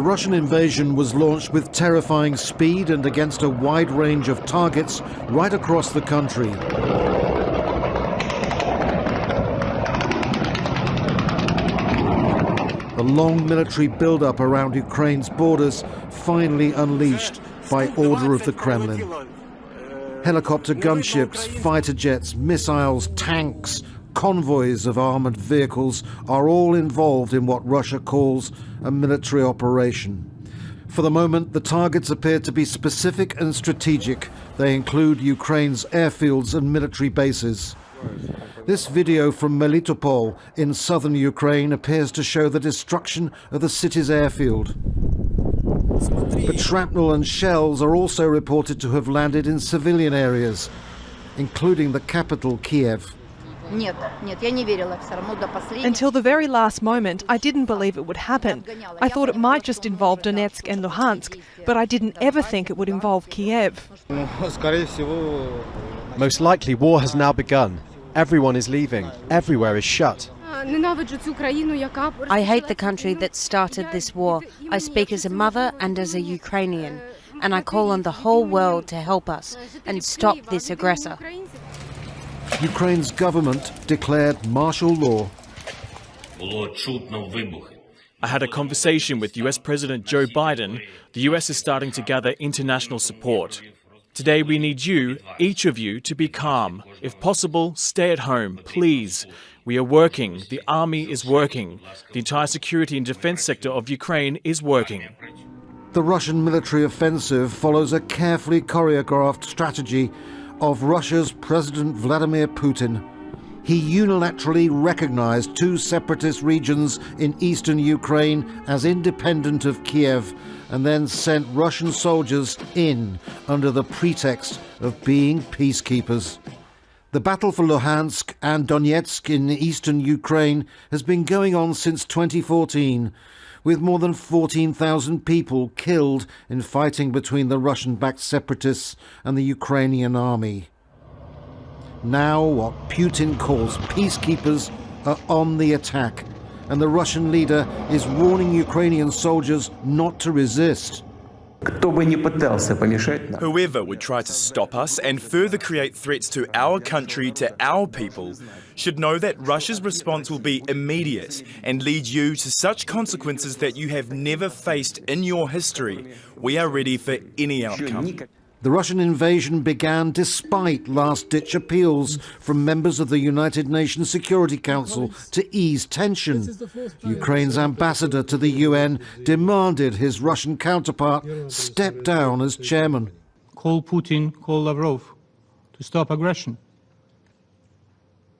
The Russian invasion was launched with terrifying speed and against a wide range of targets right across the country. The long military build-up around Ukraine's borders finally unleashed by order of the Kremlin. Helicopter gunships, fighter jets, missiles, tanks, convoys of armoured vehicles are all involved in what Russia calls a military operation. For the moment, the targets appear to be specific and strategic. They include Ukraine's airfields and military bases. This video from Melitopol in southern Ukraine appears to show the destruction of the city's airfield. But shrapnel and shells are also reported to have landed in civilian areas, including the capital, Kyiv. Until the very last moment, I didn't believe it would happen. I thought it might just involve Donetsk and Luhansk, but I didn't ever think it would involve Kyiv. Most likely war has now begun. Everyone is leaving. Everywhere is shut. I hate the country that started this war. I speak as a mother and as a Ukrainian, and I call on the whole world to help us and stop this aggressor. Ukraine's government declared martial law. I had a conversation with US President Joe Biden. The US is starting to gather international support. Today we need you, each of you, to be calm. If possible, stay at home, please. We are working. The army is working. The entire security and defense sector of Ukraine is working. The Russian military offensive follows a carefully choreographed strategy of Russia's President Vladimir Putin. He unilaterally recognized two separatist regions in eastern Ukraine as independent of Kiev and then sent Russian soldiers in under the pretext of being peacekeepers. The battle for Luhansk and Donetsk in eastern Ukraine has been going on since 2014, with more than 14,000 people killed in fighting between the Russian-backed separatists and the Ukrainian army. Now what Putin calls peacekeepers are on the attack, and the Russian leader is warning Ukrainian soldiers not to resist. Whoever would try to stop us and further create threats to our country, to our people, should know that Russia's response will be immediate and lead you to such consequences that you have never faced in your history. We are ready for any outcome. The Russian invasion began despite last-ditch appeals from members of the United Nations Security Council to ease tension. Ukraine's ambassador to the UN demanded his Russian counterpart step down as chairman. Call Putin, call Lavrov to stop aggression.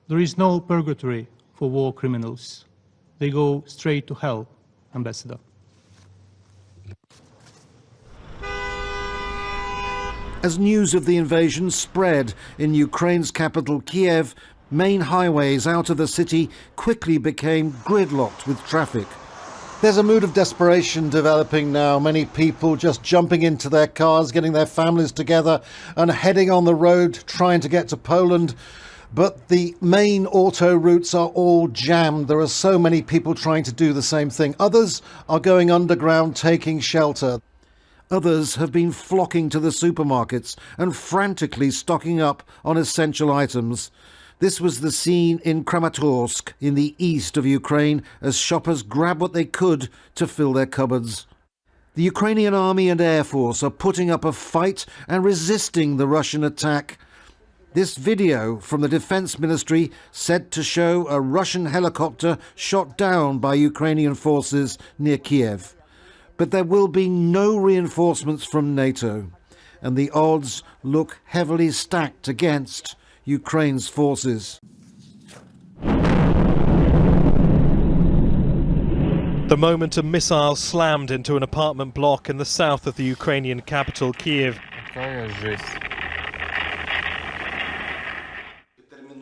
There is no purgatory for war criminals. They go straight to hell, Ambassador. As news of the invasion spread in Ukraine's capital, Kyiv, main highways out of the city quickly became gridlocked with traffic. There's a mood of desperation developing now. Many people just jumping into their cars, getting their families together and heading on the road, trying to get to Poland. But the main auto routes are all jammed. There are so many people trying to do the same thing. Others are going underground, taking shelter. Others have been flocking to the supermarkets and frantically stocking up on essential items. This was the scene in Kramatorsk in the east of Ukraine as shoppers grabbed what they could to fill their cupboards. The Ukrainian army and air force are putting up a fight and resisting the Russian attack. This video from the Defense Ministry said to show a Russian helicopter shot down by Ukrainian forces near Kiev. But there will be no reinforcements from NATO, and the odds look heavily stacked against Ukraine's forces. The moment a missile slammed into an apartment block in the south of the Ukrainian capital, Kyiv.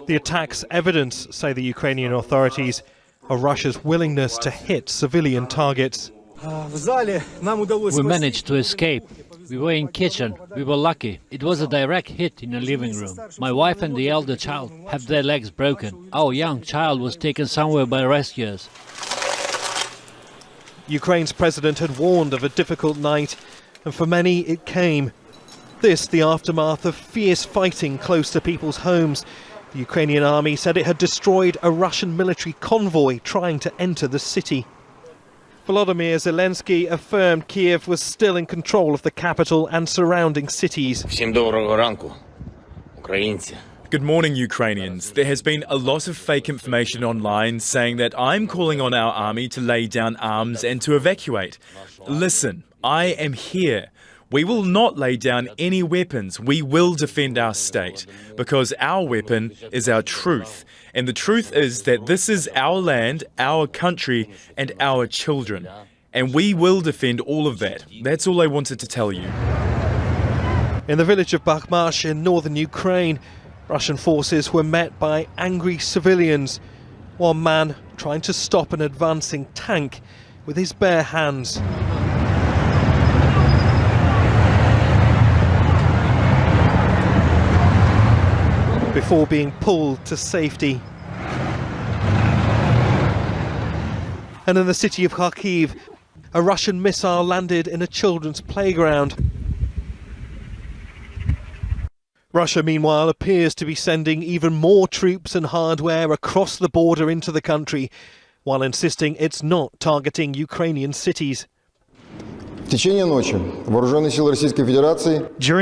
The attack's evidence, say the Ukrainian authorities, of Russia's willingness to hit civilian targets. We managed to escape. We were in kitchen. We were lucky. It was a direct hit in the living room. My wife and the elder child have their legs broken. Our young child was taken somewhere by rescuers. Ukraine's president had warned of a difficult night, and for many it came. This, the aftermath of fierce fighting close to people's homes. The Ukrainian army said it had destroyed a Russian military convoy trying to enter the city. Volodymyr Zelensky affirmed Kyiv was still in control of the capital and surrounding cities. Good morning, Ukrainians. There has been a lot of fake information online saying that I'm calling on our army to lay down arms and to evacuate. Listen, I am here. We will not lay down any weapons. We will defend our state because our weapon is our truth. And the truth is that this is our land, our country, and our children. And we will defend all of that. That's all I wanted to tell you. In the village of Bakhmach in northern Ukraine, Russian forces were met by angry civilians. One man trying to stop an advancing tank with his bare hands. Before being pulled to safety. And in the city of Kharkiv, a Russian missile landed in a children's playground. Russia, meanwhile, appears to be sending even more troops and hardware across the border into the country, while insisting it's not targeting Ukrainian cities. During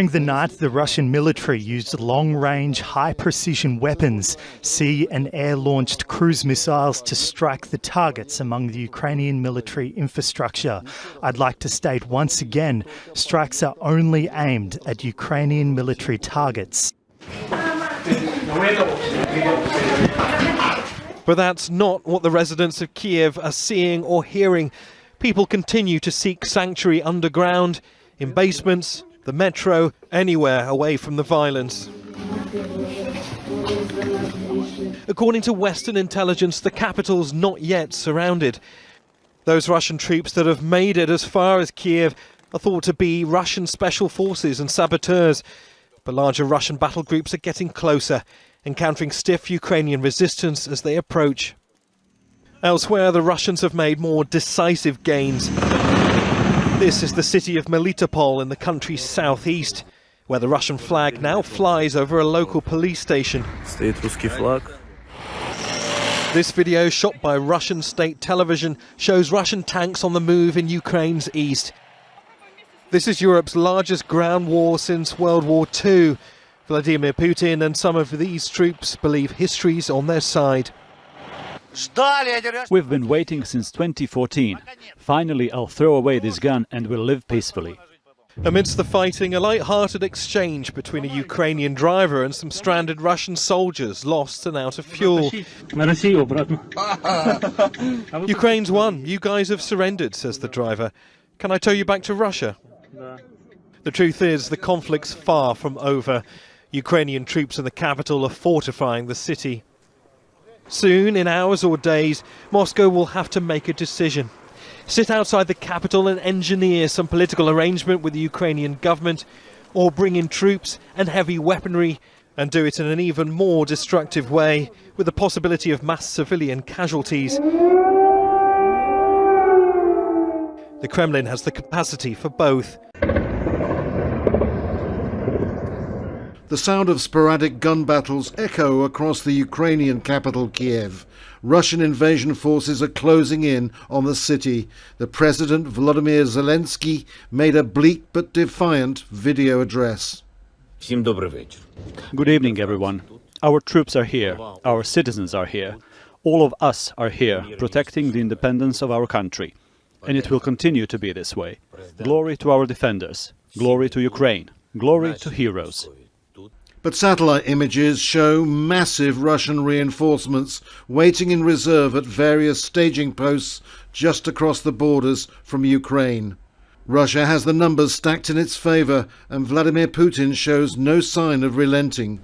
the night, the Russian military used long-range, high-precision weapons, sea and air-launched cruise missiles to strike the targets among the Ukrainian military infrastructure. I'd like to state once again, strikes are only aimed at Ukrainian military targets. But that's not what the residents of Kyiv are seeing or hearing. People continue to seek sanctuary underground, in basements, the metro, anywhere away from the violence. According to Western intelligence, the capital's not yet surrounded. Those Russian troops that have made it as far as Kyiv are thought to be Russian special forces and saboteurs. But larger Russian battle groups are getting closer, encountering stiff Ukrainian resistance as they approach. Elsewhere, the Russians have made more decisive gains. This is the city of Melitopol in the country's southeast, where the Russian flag now flies over a local police station. This video, shot by Russian state television, shows Russian tanks on the move in Ukraine's east. This is Europe's largest ground war since World War II. Vladimir Putin and some of these troops believe history's on their side. We've been waiting since 2014. Finally, I'll throw away this gun and we'll live peacefully. Amidst the fighting, a light-hearted exchange between a Ukrainian driver and some stranded Russian soldiers lost and out of fuel. Ukraine's won. You guys have surrendered, says the driver. Can I tow you back to Russia? The truth is, the conflict's far from over. Ukrainian troops in the capital are fortifying the city. Soon, in hours or days, Moscow will have to make a decision. Sit outside the capital and engineer some political arrangement with the Ukrainian government, or bring in troops and heavy weaponry and do it in an even more destructive way, with the possibility of mass civilian casualties. The Kremlin has the capacity for both. The sound of sporadic gun battles echo across the Ukrainian capital, Kiev. Russian invasion forces are closing in on the city. The President, Volodymyr Zelensky, made a bleak but defiant video address. Good evening, everyone. Our troops are here. Our citizens are here. All of us are here, protecting the independence of our country. And it will continue to be this way. Glory to our defenders. Glory to Ukraine. Glory to heroes. But satellite images show massive Russian reinforcements waiting in reserve at various staging posts just across the borders from Ukraine. Russia has the numbers stacked in its favour, and Vladimir Putin shows no sign of relenting.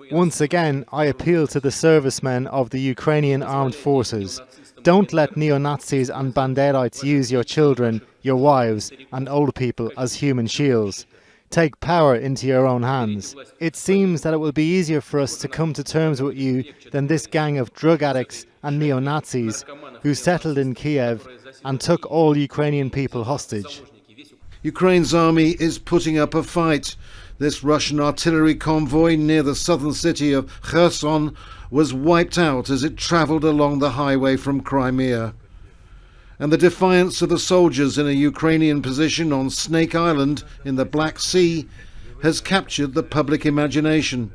Once again, I appeal to the servicemen of the Ukrainian armed forces. Don't let neo-Nazis and Banderites use your children, your wives and old people as human shields. Take power into your own hands. It seems that it will be easier for us to come to terms with you than this gang of drug addicts and neo-Nazis. who settled in Kiev and took all Ukrainian people hostage. Ukraine's army is putting up a fight. This Russian artillery convoy near the southern city of Kherson was wiped out as it travelled along the highway from Crimea. And the defiance of the soldiers in a Ukrainian position on Snake Island in the Black Sea has captured the public imagination.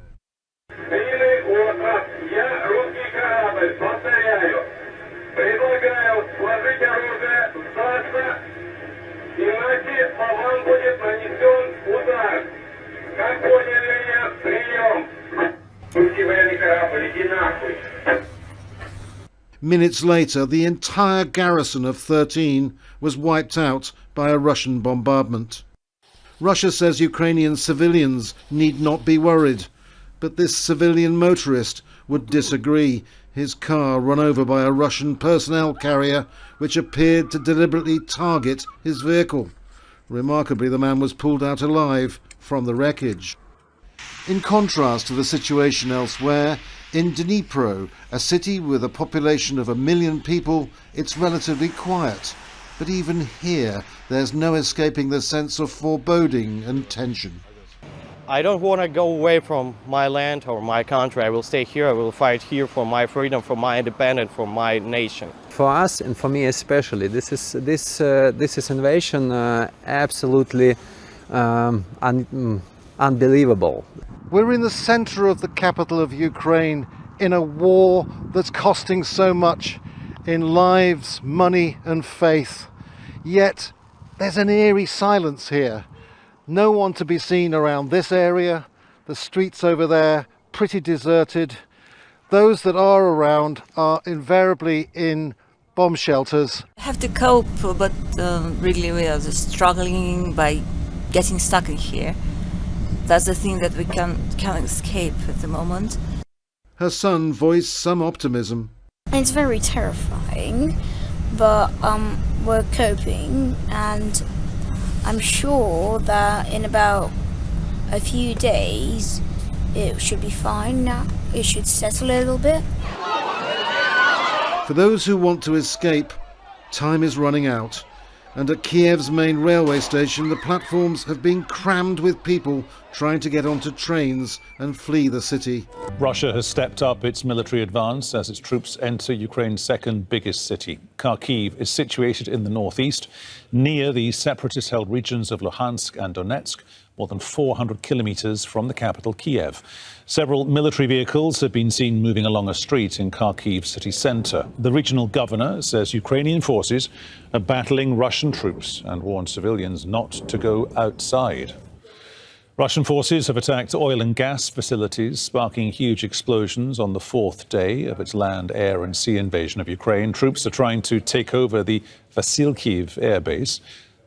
Minutes later, the entire garrison of 13 was wiped out by a Russian bombardment. Russia says Ukrainian civilians need not be worried, but this civilian motorist would disagree. His car run over by a Russian personnel carrier which appeared to deliberately target his vehicle. Remarkably, the man was pulled out alive from the wreckage. In contrast to the situation elsewhere, in Dnipro, a city with a population of 1 million people, it's relatively quiet. But even here, there's no escaping the sense of foreboding and tension. I don't want to go away from my land or my country. I will stay here. I will fight here for my freedom, for my independence, for my nation. For us, and for me especially, this is invasion absolutely unbelievable. We're in the center of the capital of Ukraine in a war that's costing so much in lives, money and faith. Yet there's an eerie silence here. No one to be seen around this area. The streets over there pretty deserted. Those that are around are invariably in bomb shelters. I have to cope, but really we are just struggling by getting stuck in here. That's the thing that we can't escape at the moment. Her son voiced some optimism. It's very terrifying, but we're coping, and I'm sure that in about a few days it should be fine now. It should settle a little bit. For those who want to escape, time is running out. And at Kiev's main railway station, the platforms have been crammed with people trying to get onto trains and flee the city. Russia has stepped up its military advance as its troops enter Ukraine's second biggest city. Kharkiv is situated in the northeast, near the separatist-held regions of Luhansk and Donetsk, more than 400 kilometers from the capital, Kiev. Several military vehicles have been seen moving along a street in Kharkiv city centre. The regional governor says Ukrainian forces are battling Russian troops and warns civilians not to go outside. Russian forces have attacked oil and gas facilities, sparking huge explosions on the fourth day of its land, air and sea invasion of Ukraine. Troops are trying to take over the Vasilkiv air base.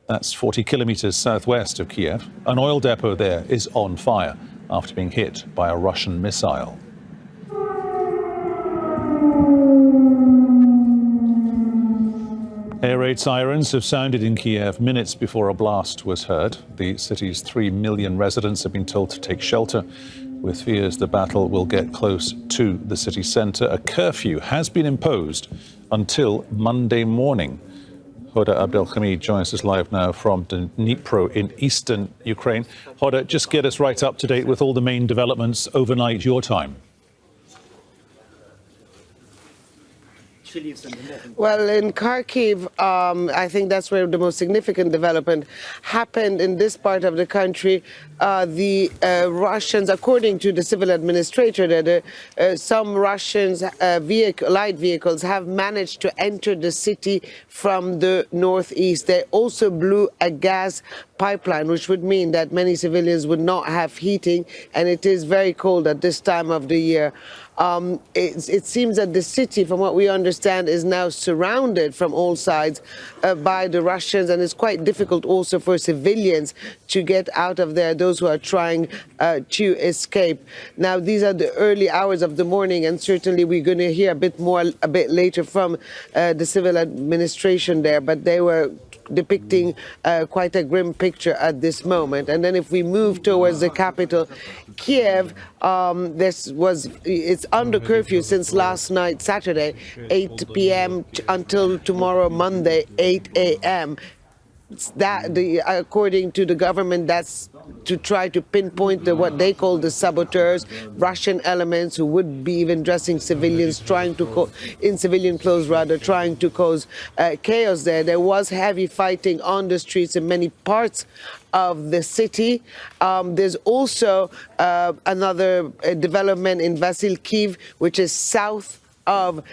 That's 40 kilometers southwest of Kiev. An oil depot there is on fire after being hit by a Russian missile. Air raid sirens have sounded in Kiev minutes before a blast was heard. The city's 3 million residents have been told to take shelter, with fears the battle will get close to the city centre. A curfew has been imposed until Monday morning. Hoda Abdelhamid joins us live now from Dnipro in eastern Ukraine. Hoda, just get us right up to date with all the main developments overnight your time. Well, in Kharkiv, I think that's where the most significant development happened in this part of the country. The Russians, according to the civil administrator, that some Russians light vehicles have managed to enter the city from the northeast. They also blew a gas pipeline, which would mean that many civilians would not have heating, and it is very cold at this time of the year. It seems that the city, from what we understand, is now surrounded from all sides by the Russians, and it's quite difficult also for civilians to get out of there, those who are trying to escape. Now, these are the early hours of the morning, and certainly we're going to hear a bit later from the civil administration there, but they were depicting quite a grim picture at this moment. And then if we move towards the capital, Kiev, it's under curfew since last night, Saturday, 8 p.m. until tomorrow, Monday, 8 a.m. According to the government, that's to try to pinpoint what they call the saboteurs, Russian elements who would be even dressing civilians, in civilian clothes rather, trying to cause chaos there. There was heavy fighting on the streets in many parts of the city. There's also another development in Vasilkiv, which is south of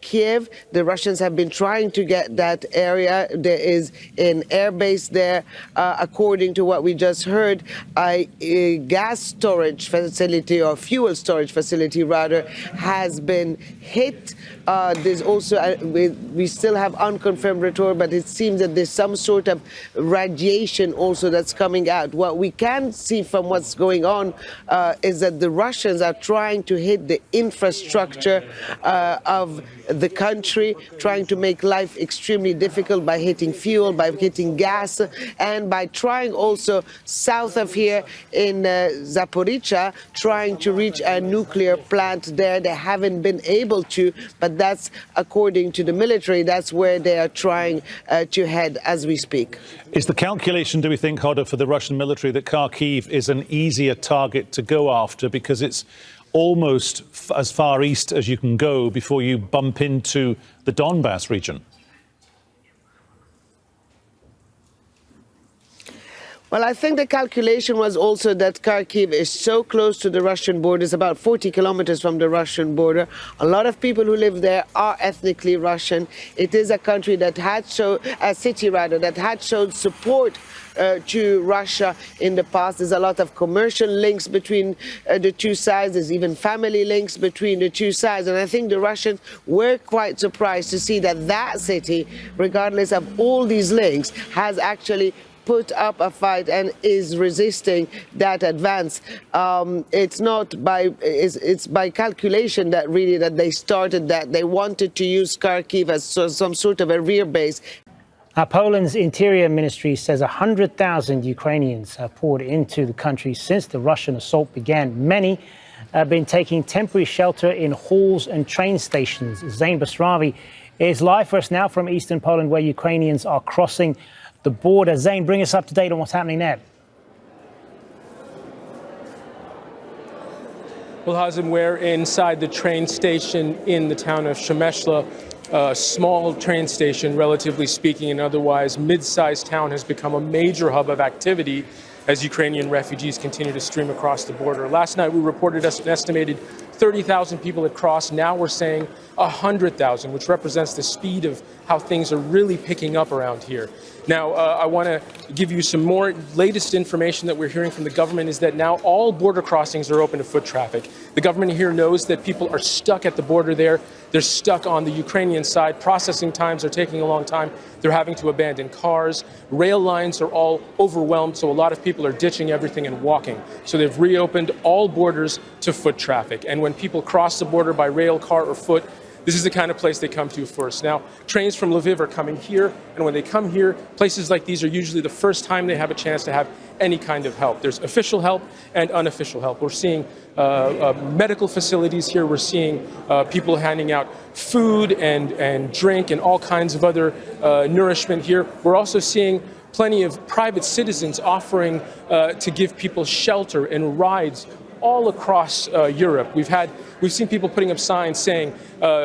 Kiev. The Russians have been trying to get that area. There is an airbase there. According to what we just heard, a gas storage facility, or fuel storage facility rather, has been hit. There's also, we still have unconfirmed report, but it seems that there's some sort of radiation also that's coming out. What we can see from what's going on is that the Russians are trying to hit the infrastructure of the country, trying to make life extremely difficult by hitting fuel, by hitting gas, and by trying also south of here in Zaporizhia, trying to reach a nuclear plant there. They haven't been able to, but that's according to the military. That's where they are trying to head as we speak. Is the calculation, do we think, Hoda, for the Russian military that Kharkiv is an easier target to go after because it's almost as far east as you can go before you bump into the Donbass region? Well, I think the calculation was also that Kharkiv is so close to the Russian border. It's about 40 kilometers from the Russian border. A lot of people who live there are ethnically Russian. It is a country that had a city rather, that had shown support to Russia in the past. There's a lot of commercial links between the two sides. There's even family links between the two sides. And I think the Russians were quite surprised to see that that city, regardless of all these links, has actually put up a fight and is resisting that advance. It's by calculation that really that they started that. They wanted to use Kharkiv as some sort of a rear base. Poland's Interior Ministry says 100,000 Ukrainians have poured into the country since the Russian assault began. Many have been taking temporary shelter in halls and train stations. Zain Basravi is live for us now from eastern Poland, where Ukrainians are crossing the border. Zain, bring us up to date on what's happening there. Well, Hazem, we're inside the train station in the town of Przemyśl. A small train station, relatively speaking, and otherwise mid-sized town has become a major hub of activity as Ukrainian refugees continue to stream across the border. Last night we reported an estimated 30,000 people had crossed. Now we're saying 100,000, which represents the speed of how things are really picking up around here. Now, I want to give you some more latest information that we're hearing from the government is that now all border crossings are open to foot traffic. The government here knows that people are stuck at the border there. They're stuck on the Ukrainian side. Processing times are taking a long time. They're having to abandon cars. Rail lines are all overwhelmed, so a lot of people are ditching everything and walking. So they've reopened all borders to foot traffic. And when people cross the border by rail, car, or foot, this is the kind of place they come to first. Now, trains from Lviv are coming here, and when they come here, places like these are usually the first time they have a chance to have any kind of help. There's official help and unofficial help. We're seeing medical facilities here. We're seeing people handing out food and drink and all kinds of other nourishment here. We're also seeing plenty of private citizens offering to give people shelter and rides all across Europe. We've seen people putting up signs saying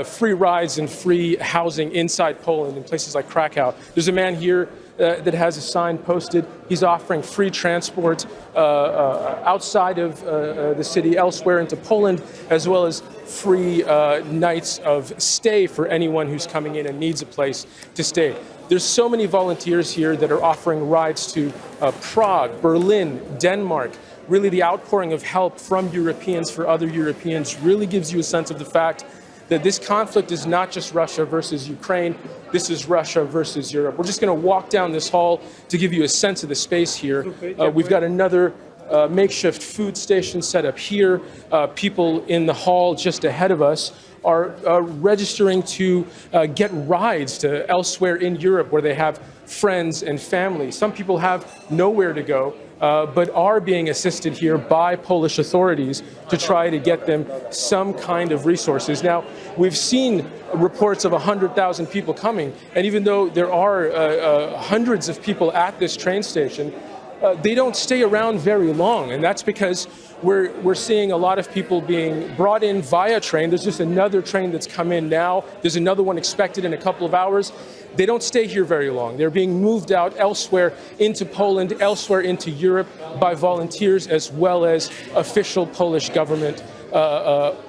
free rides and free housing inside Poland in places like Krakow. There's a man here that has a sign posted. He's offering free transport outside of the city, elsewhere into Poland, as well as free nights of stay for anyone who's coming in and needs a place to stay. There's so many volunteers here that are offering rides to Prague, Berlin, Denmark. Really, the outpouring of help from Europeans for other Europeans really gives you a sense of the fact that this conflict is not just Russia versus Ukraine. This is Russia versus Europe. We're just going to walk down this hall to give you a sense of the space here. We've got another makeshift food station set up here. People in the hall just ahead of us are registering to get rides to elsewhere in Europe where they have friends and family. Some people have nowhere to go, but are being assisted here by Polish authorities to try to get them some kind of resources. Now, we've seen reports of 100,000 people coming, and even though there are hundreds of people at this train station, they don't stay around very long, and that's because we're seeing a lot of people being brought in via train. There's just another train that's come in now. There's another one expected in a couple of hours. They don't stay here very long. They're being moved out elsewhere into Poland, elsewhere into Europe by volunteers as well as official Polish government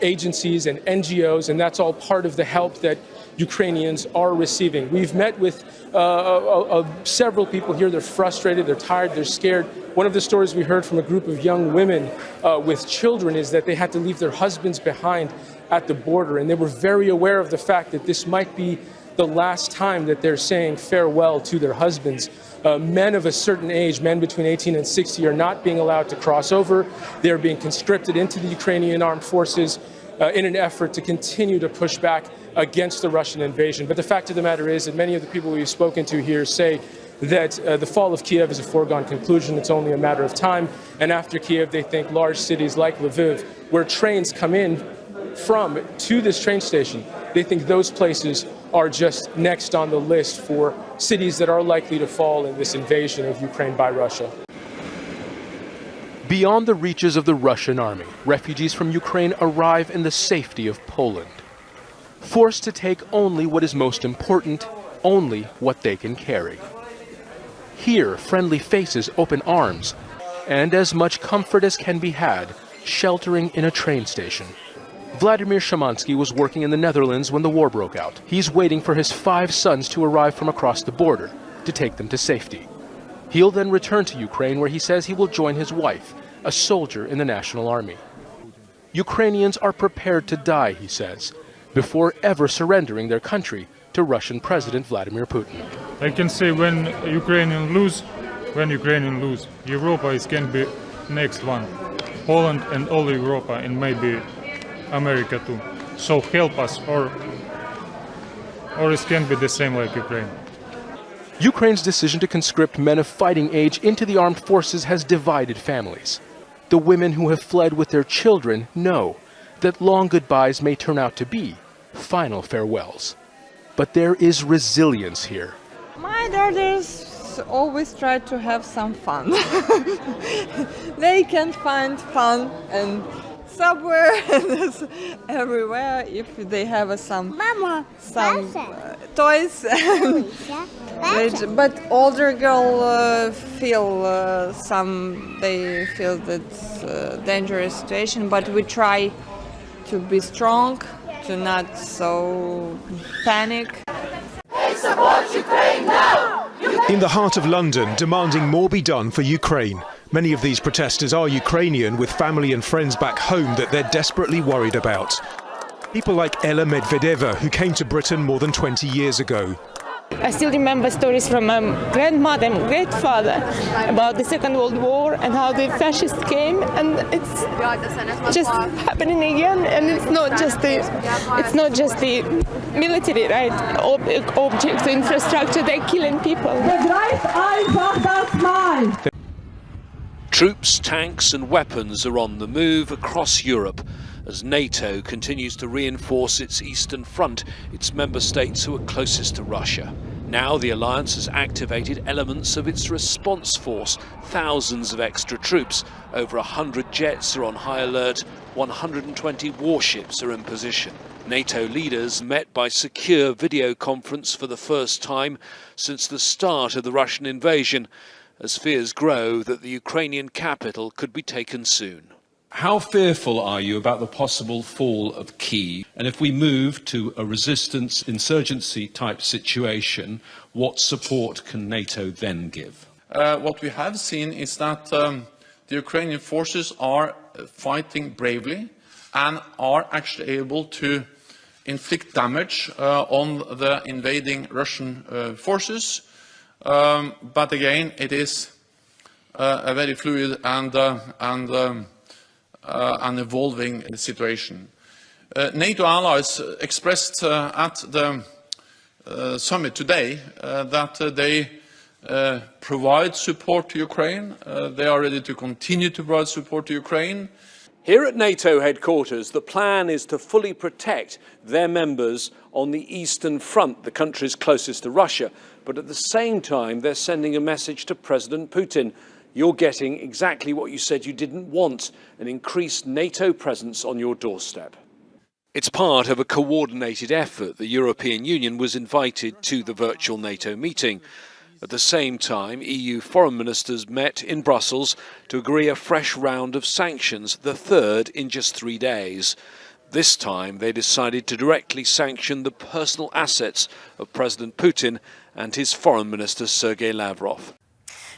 agencies and NGOs, and that's all part of the help that Ukrainians are receiving. We've met with several people here. They're frustrated, they're tired, they're scared. One of the stories we heard from a group of young women with children is that they had to leave their husbands behind at the border, and they were very aware of the fact that this might be the last time that they're saying farewell to their husbands. Men of a certain age, men between 18 and 60, are not being allowed to cross over. They're being conscripted into the Ukrainian armed forces in an effort to continue to push back against the Russian invasion. But the fact of the matter is that many of the people we've spoken to here say that the fall of Kiev is a foregone conclusion. It's only a matter of time. And after Kiev, they think large cities like Lviv, where trains come in from to this train station, they think those places are just next on the list for cities that are likely to fall in this invasion of Ukraine by Russia. Beyond the reaches of the Russian army, refugees from Ukraine arrive in the safety of Poland, forced to take only what is most important, only what they can carry. Here, friendly faces open arms, and as much comfort as can be had, sheltering in a train station. Vladimir Shamansky was working in the Netherlands when the war broke out. He's waiting for his 5 sons to arrive from across the border to take them to safety. He'll then return to Ukraine, where he says he will join his wife, a soldier in the National Army. Ukrainians are prepared to die, he says, before ever surrendering their country to Russian President Vladimir Putin. I can say when Ukrainians lose, Europa can be next one. Poland and all Europa and maybe America too. So help us, or it can be the same like Ukraine. Ukraine's decision to conscript men of fighting age into the armed forces has divided families. The women who have fled with their children know that long goodbyes may turn out to be final farewells. But there is resilience here. My daughters always try to have some fun. They can find fun and somewhere everywhere if they have some toys. But older girl they feel that's a dangerous situation, but we try to be strong, to not so panic. Support Ukraine now! In the heart of London, demanding more be done for Ukraine. Many of these protesters are Ukrainian with family and friends back home that they're desperately worried about. People like Ella Medvedeva, who came to Britain more than 20 years ago. I still remember stories from my grandmother and great-father about the Second World War and how the fascists came, and it's just happening again. And it's not just the military, right? Objects, infrastructure, they're killing people. Troops, tanks and weapons are on the move across Europe as NATO continues to reinforce its eastern front, its member states who are closest to Russia. Now the alliance has activated elements of its response force. Thousands of extra troops, over 100 jets are on high alert, 120 warships are in position. NATO leaders met by secure video conference for the first time since the start of the Russian invasion, as fears grow that the Ukrainian capital could be taken soon. How fearful are you about the possible fall of Kyiv? And if we move to a resistance, insurgency type situation, what support can NATO then give? What we have seen is that the Ukrainian forces are fighting bravely and are actually able to inflict damage on the invading Russian forces. But again, it is a very fluid and an evolving situation. NATO allies expressed at the summit today that they provide support to Ukraine. They are ready to continue to provide support to Ukraine. Here at NATO headquarters, the plan is to fully protect their members on the Eastern Front, the countries closest to Russia. But at the same time, they're sending a message to President Putin. You're getting exactly what you said you didn't want, an increased NATO presence on your doorstep. It's part of a coordinated effort. The European Union was invited to the virtual NATO meeting. At the same time, EU foreign ministers met in Brussels to agree a fresh round of sanctions, the third in just 3 days. This time, they decided to directly sanction the personal assets of President Putin and his foreign minister, Sergei Lavrov.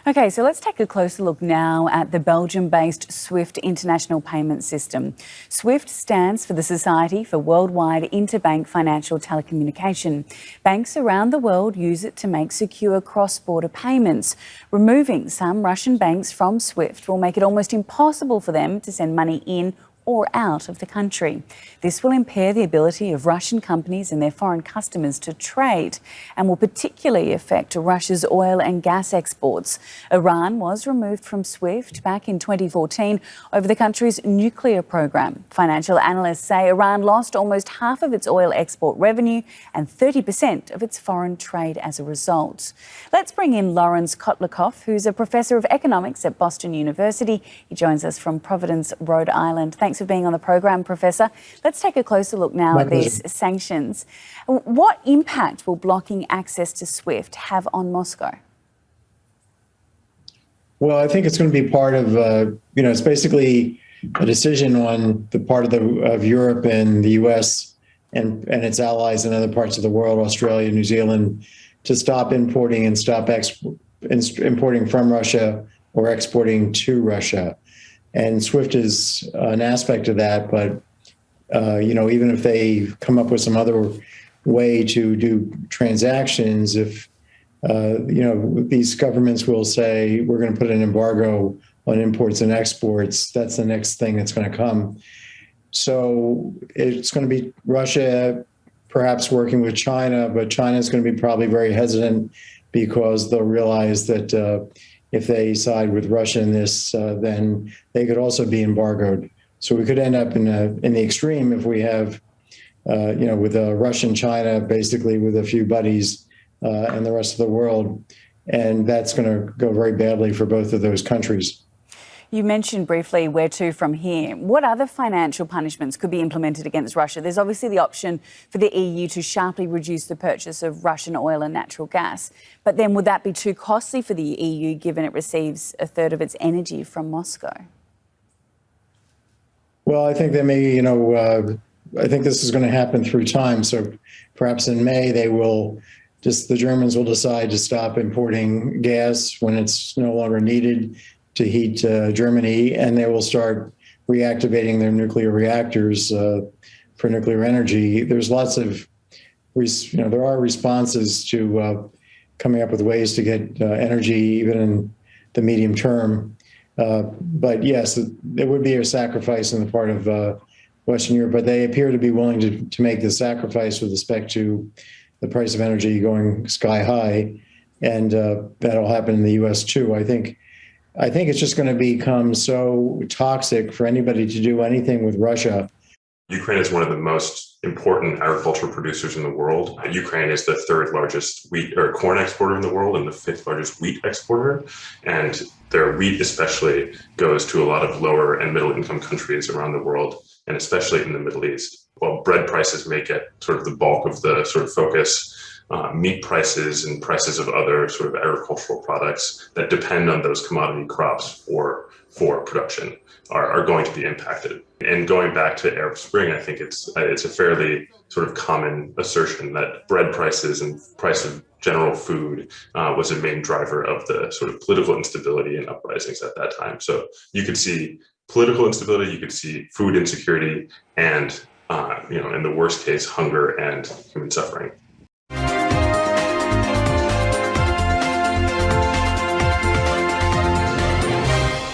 Okay, so let's take a closer look now at the Belgium-based SWIFT international payment system. SWIFT stands for the Society for Worldwide Interbank Financial Telecommunication. Banks around the world use it to make secure cross-border payments. Removing some Russian banks from SWIFT will make it almost impossible for them to send money in or out of the country. This will impair the ability of Russian companies and their foreign customers to trade and will particularly affect Russia's oil and gas exports. Iran was removed from SWIFT back in 2014 over the country's nuclear program. Financial analysts say Iran lost almost half of its oil export revenue and 30% of its foreign trade as a result. Let's bring in Lawrence Kotlikoff, who's a professor of economics at Boston University. He joins us from Providence, Rhode Island. Thanks for being on the program, Professor. Let's take a closer look now at these sanctions. What impact will blocking access to SWIFT have on Moscow? Well, I think it's going to be part of, it's basically a decision on the part of Europe and the US and its allies in other parts of the world, Australia, New Zealand, to stop importing and stop importing from Russia or exporting to Russia. And SWIFT is an aspect of that, but even if they come up with some other way to do transactions, if these governments will say we're going to put an embargo on imports and exports, that's the next thing that's going to come. So it's going to be Russia perhaps working with China, but China is going to be probably very hesitant because they'll realize that if they side with Russia in this, then they could also be embargoed. So we could end up in the extreme if we have, with Russia and China, basically with a few buddies and the rest of the world. And that's going to go very badly for both of those countries. You mentioned briefly where to from here. What other financial punishments could be implemented against Russia? There's obviously the option for the EU to sharply reduce the purchase of Russian oil and natural gas. But then would that be too costly for the EU, given it receives a third of its energy from Moscow? Well, I think they may, I think this is going to happen through time. So perhaps in May, the Germans will decide to stop importing gas when it's no longer needed to heat Germany, and they will start reactivating their nuclear reactors for nuclear energy. There's lots of, there are responses to coming up with ways to get energy even in the medium term. But yes, there would be a sacrifice on the part of Western Europe, but they appear to be willing to make the sacrifice with respect to the price of energy going sky high, and that'll happen in the U.S. too. I think it's just going to become so toxic for anybody to do anything with Russia. Ukraine is one of the most important agricultural producers in the world. Ukraine is the third largest wheat or corn exporter in the world and the fifth largest wheat exporter. And their wheat especially goes to a lot of lower and middle income countries around the world, and especially in the Middle East. While bread prices make it sort of the bulk of the sort of focus, meat prices and prices of other sort of agricultural products that depend on those commodity crops for production are going to be impacted. And going back to Arab Spring, I think it's a fairly sort of common assertion that bread prices and price of general food was a main driver of the sort of political instability and uprisings at that time. So you could see political instability, you could see food insecurity, and in the worst case, hunger and human suffering.